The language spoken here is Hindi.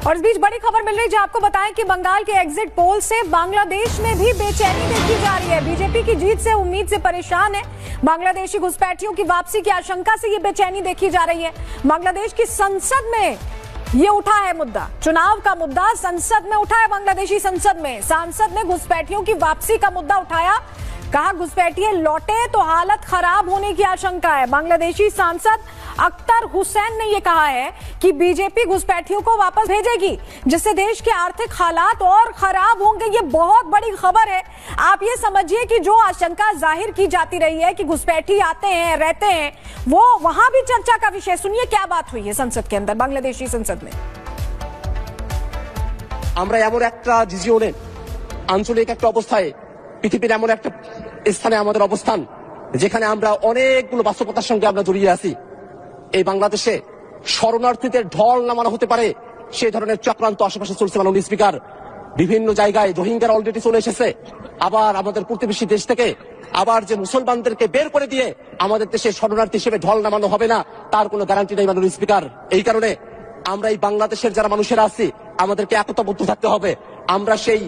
और इस बीच बड़ी खबर मिल रही है जो आपको बताएं कि बंगाल के एग्जिट पोल से बांग्लादेश में भी बेचैनी देखी जा रही है। बीजेपी की जीत से उम्मीद से परेशान है। बांग्लादेशी घुसपैठियों की वापसी की आशंका से ये बेचैनी देखी जा रही है। बांग्लादेश की संसद में ये उठा है मुद्दा, चुनाव का मुद्दा संसद में उठा है। बांग्लादेशी संसद में सांसद ने घुसपैठियों की वापसी का मुद्दा उठाया। कहा घुसपैठिए लौटे तो हालत खराब होने की आशंका है। बांग्लादेशी सांसद अख्तर हुसैन ने यह कहा है कि बीजेपी घुसपैठियों को वापस भेजेगी, जिससे देश के आर्थिक हालात और खराब होंगे। ये बहुत बड़ी खबर है। आप ये समझिए कि जो आशंका जाहिर की जाती रही है कि घुसपैठी आते हैं रहते हैं, वो वहां भी चर्चा का विषय। सुनिए क्या बात हुई है संसद के अंदर, बांग्लादेशी संसद में। আমরা এমন একটা রিজিয়নে আঞ্চলিক একটা অবস্থায় পৃথিবীর এমন একটা স্থানে আমাদের অবস্থান, যেখানে আমরা অনেকগুলো বাস্তবতার সঙ্গে আমরা জড়িয়ে আছি। এই বাংলাদেশে শরণার্থীদের ঢল নামানো হতে পারে সেই ধরনের চক্রান্ত আশেপাশে চলছে। মাননীয় স্পিকার, বিভিন্ন জায়গায় রোহিঙ্গারা অলরেডি চলে এসেছে। আবার আমাদের প্রতিবেশী দেশ থেকে আবার যে মুসলমানদেরকে বের করে দিয়ে আমাদের দেশে শরণার্থী হিসেবে ঢল নামানো হবে না, তার কোনো গ্যারান্টি নেই মাননীয় স্পিকার। এই কারণে আমরা এই বাংলাদেশের যারা মানুষেরা আছি, আমাদেরকে একতাবদ্ধ থাকতে হবে। আমরা সেই